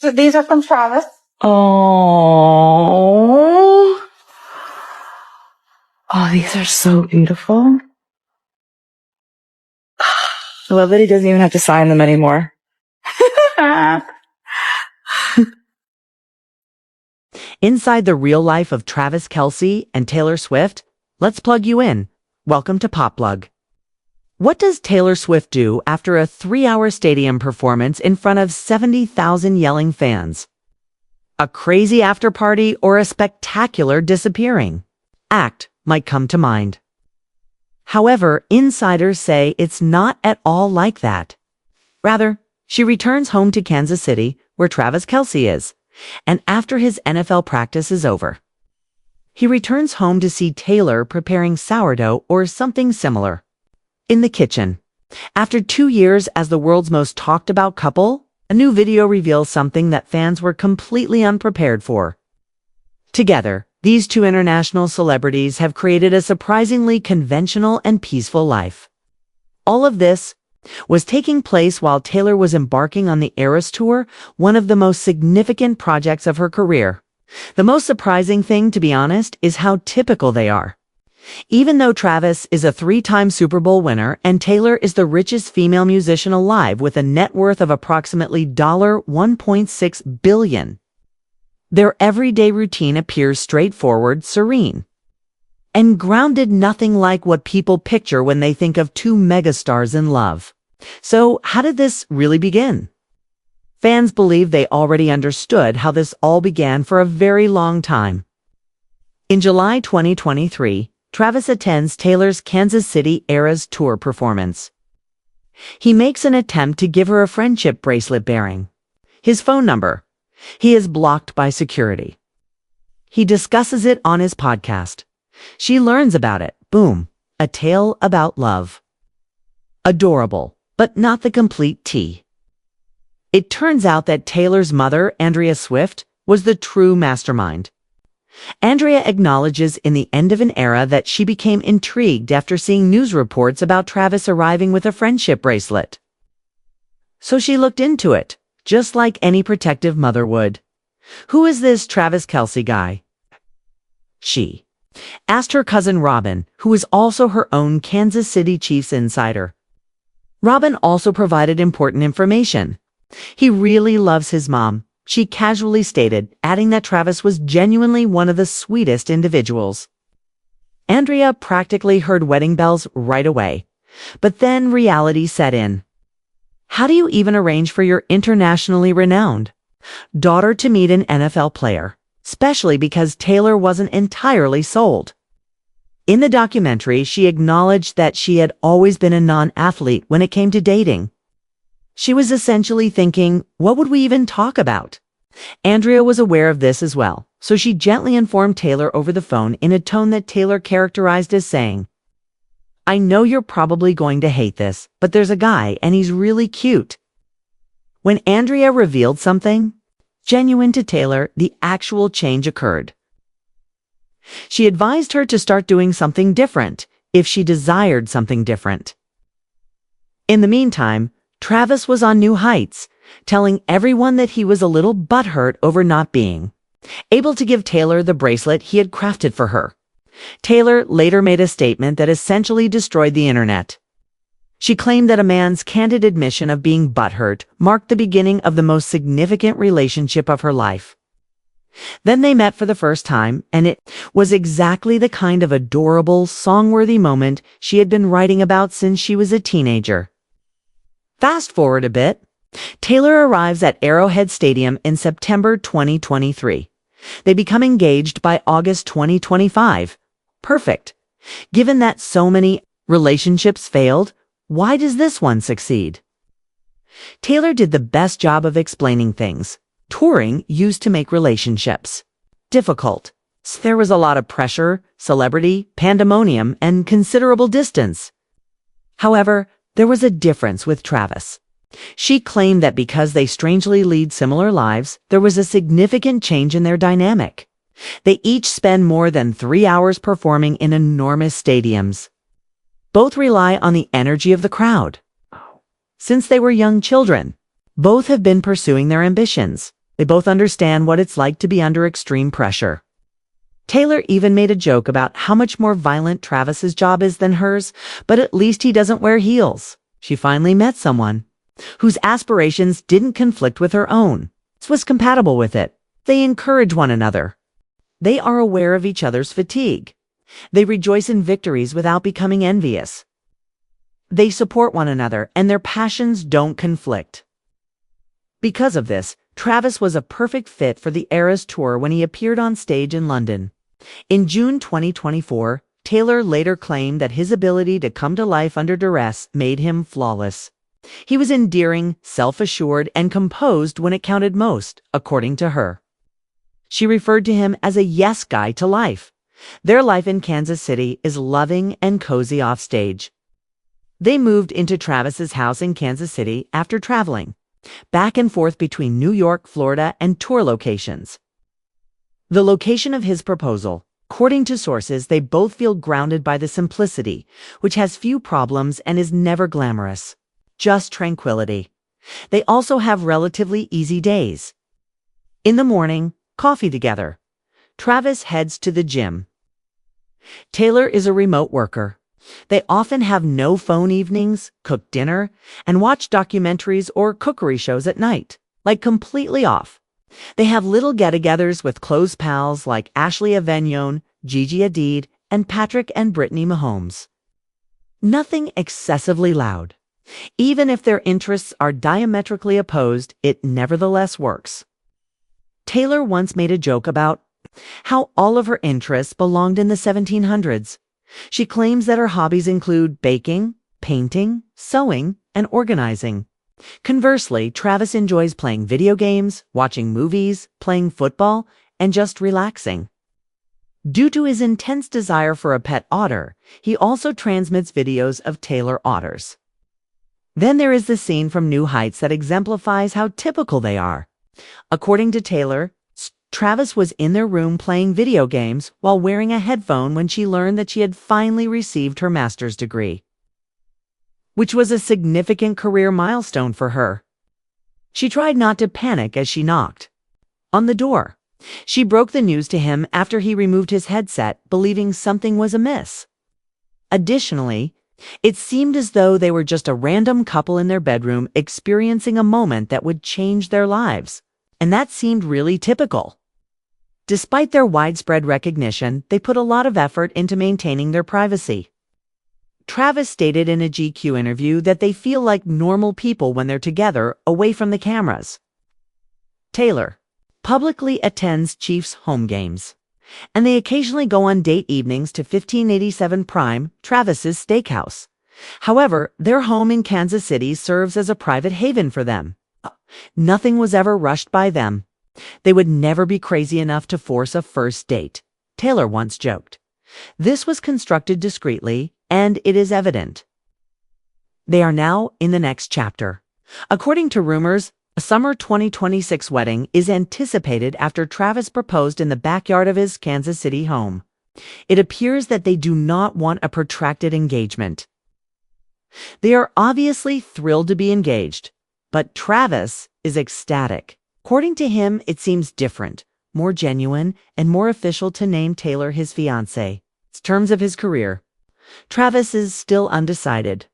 So these are from Travis. Oh. Oh, these are so beautiful. I love that he doesn't even have to sign them anymore. Inside the real life of Travis Kelce and Taylor Swift, let's plug you in. Welcome to Pop Plug. What does Taylor Swift do after a 3-hour stadium performance in front of 70,000 yelling fans? A crazy after party or a spectacular disappearing act might come to mind. However, insiders say it's not at all like that. Rather, she returns home to Kansas City, where Travis Kelce is, and after his NFL practice is over, he returns home to see Taylor preparing sourdough or something similar in the kitchen. After 2 years as the world's most talked about couple, a new video reveals something that fans were completely unprepared for. Together, these two international celebrities have created a surprisingly conventional and peaceful life. All of this was taking place while Taylor was embarking on the Eras Tour, one of the most significant projects of her career. The most surprising thing, to be honest, is how typical they are. Even though Travis is a 3-time Super Bowl winner and Taylor is the richest female musician alive with a net worth of approximately $1.6 billion, their everyday routine appears straightforward, serene, and grounded, nothing like what people picture when they think of two megastars in love. So, how did this really begin? Fans believe they already understood how this all began for a very long time. In July 2023, Travis attends Taylor's Kansas City Eras Tour performance. He makes an attempt to give her a friendship bracelet bearing his phone number. He is blocked by security. He discusses it on his podcast. She learns about it. Boom. A tale about love. Adorable, but not the complete tea. It turns out that Taylor's mother, Andrea Swift, was the true mastermind. Andrea acknowledges in The End of an Era that she became intrigued after seeing news reports about Travis arriving with a friendship bracelet. So she looked into it, just like any protective mother would. Who is this Travis Kelce guy? She asked her cousin Robin, who is also her own Kansas City Chiefs insider. Robin also provided important information. He really loves his mom, she casually stated, adding that Travis was genuinely one of the sweetest individuals. Andrea practically heard wedding bells right away. But then reality set in. How do you even arrange for your internationally renowned daughter to meet an NFL player, especially because Taylor wasn't entirely sold? In the documentary, she acknowledged that she had always been a non-athlete when it came to dating. She was essentially thinking, what would we even talk about? Andrea was aware of this as well, so she gently informed Taylor over the phone in a tone that Taylor characterized as saying, "I know you're probably going to hate this, but there's a guy and he's really cute." When Andrea revealed something genuine to Taylor, the actual change occurred. She advised her to start doing something different if she desired something different. In the meantime, Travis was on new heights, telling everyone that he was a little butthurt over not being able to give Taylor the bracelet he had crafted for her. Taylor later made a statement that essentially destroyed the internet. She claimed that a man's candid admission of being butthurt marked the beginning of the most significant relationship of her life. Then they met for the first time, and it was exactly the kind of adorable, song-worthy moment she had been writing about since she was a teenager. Fast forward a bit. Taylor arrives at Arrowhead Stadium in September 2023. They become engaged by August 2025. Perfect. Given that so many relationships failed, why does this one succeed? Taylor did the best job of explaining things. Touring used to make relationships difficult. There was a lot of pressure, celebrity, pandemonium, and considerable distance. However, there was a difference with Travis. She claimed that because they strangely lead similar lives, there was a significant change in their dynamic. They each spend more than 3 hours performing in enormous stadiums. Both rely on the energy of the crowd. Since they were young children, both have been pursuing their ambitions. They both understand what it's like to be under extreme pressure. Taylor even made a joke about how much more violent Travis's job is than hers, but at least he doesn't wear heels. She finally met someone whose aspirations didn't conflict with her own. This was compatible with it. They encourage one another. They are aware of each other's fatigue. They rejoice in victories without becoming envious. They support one another, and their passions don't conflict. Because of this, Travis was a perfect fit for the Eras Tour when he appeared on stage in London. In June 2024, Taylor later claimed that his ability to come to life under duress made him flawless. He was endearing, self-assured, and composed when it counted most, according to her. She referred to him as a yes guy to life. Their life in Kansas City is loving and cozy offstage. They moved into Travis's house in Kansas City after traveling back and forth between New York, Florida, and tour locations. The location of his proposal, according to sources, they both feel grounded by the simplicity, which has few problems and is never glamorous. Just tranquility. They also have relatively easy days. In the morning, coffee together. Travis heads to the gym. Taylor is a remote worker. They often have no phone evenings, cook dinner, and watch documentaries or cookery shows at night, like completely off. They have little get-togethers with close pals like Ashley Avignon, Gigi Hadid, and Patrick and Brittany Mahomes. Nothing excessively loud. Even if their interests are diametrically opposed, it nevertheless works. Taylor once made a joke about how all of her interests belonged in the 1700s. She claims that her hobbies include baking, painting, sewing, and organizing. Conversely, Travis enjoys playing video games, watching movies, playing football, and just relaxing. Due to his intense desire for a pet otter, he also transmits videos of Taylor otters. Then there is the scene from New Heights that exemplifies how typical they are. According to Taylor, Travis was in their room playing video games while wearing a headphone when she learned that she had finally received her master's degree, which was a significant career milestone for her. She tried not to panic as she knocked on the door. She broke the news to him after he removed his headset, believing something was amiss. Additionally, it seemed as though they were just a random couple in their bedroom experiencing a moment that would change their lives, and that seemed really typical. Despite their widespread recognition, they put a lot of effort into maintaining their privacy. Travis stated in a GQ interview that they feel like normal people when they're together, away from the cameras. Taylor publicly attends Chiefs home games, and they occasionally go on date evenings to 1587 Prime, Travis's steakhouse. However, their home in Kansas City serves as a private haven for them. Nothing was ever rushed by them. They would never be crazy enough to force a first date, Taylor once joked. This was constructed discreetly, and it is evident. They are now in the next chapter. According to rumors, a summer 2026 wedding is anticipated after Travis proposed in the backyard of his Kansas City home. It appears that they do not want a protracted engagement. They are obviously thrilled to be engaged, but Travis is ecstatic. According to him, it seems different, more genuine, and more official to name Taylor his fiancée. In terms of his career, Travis is still undecided.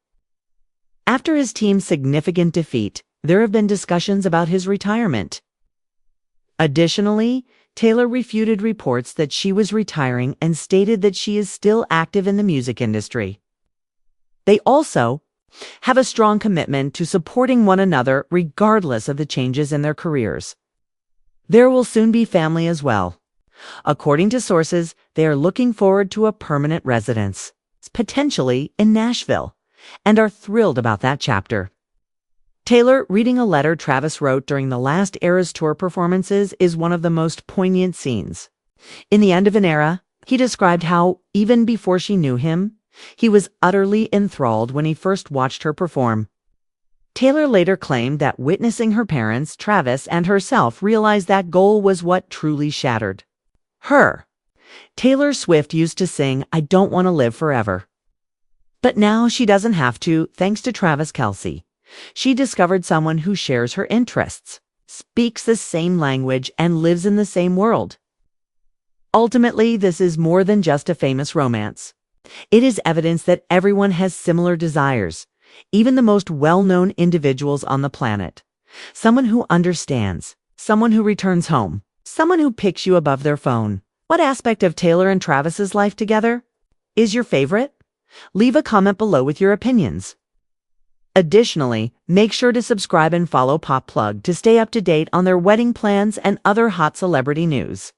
After his team's significant defeat, there have been discussions about his retirement. Additionally, Taylor refuted reports that she was retiring and stated that she is still active in the music industry. They also have a strong commitment to supporting one another regardless of the changes in their careers. There will soon be family as well. According to sources, they are looking forward to a permanent residence, potentially in Nashville, and are thrilled about that chapter. Taylor reading a letter Travis wrote during the last Eras Tour performances is one of the most poignant scenes. In the end of an era, he described how, even before she knew him, he was utterly enthralled when he first watched her perform. Taylor later claimed that witnessing her parents, Travis, and herself realize that goal was what truly shattered her. Taylor Swift used to sing, "I don't want to live forever." But now she doesn't have to, thanks to Travis Kelce. She discovered someone who shares her interests. speaks the same language, and lives in the same world. Ultimately, this is more than just a famous romance. It is evidence that everyone has similar desires, even the most well-known individuals on the planet. Someone who understands, someone who returns home, someone who picks you above their phone. What aspect of Taylor and Travis's life together is your favorite? Leave a comment below with your opinions. Additionally, make sure to subscribe and follow Pop Plug to stay up to date on their wedding plans and other hot celebrity news.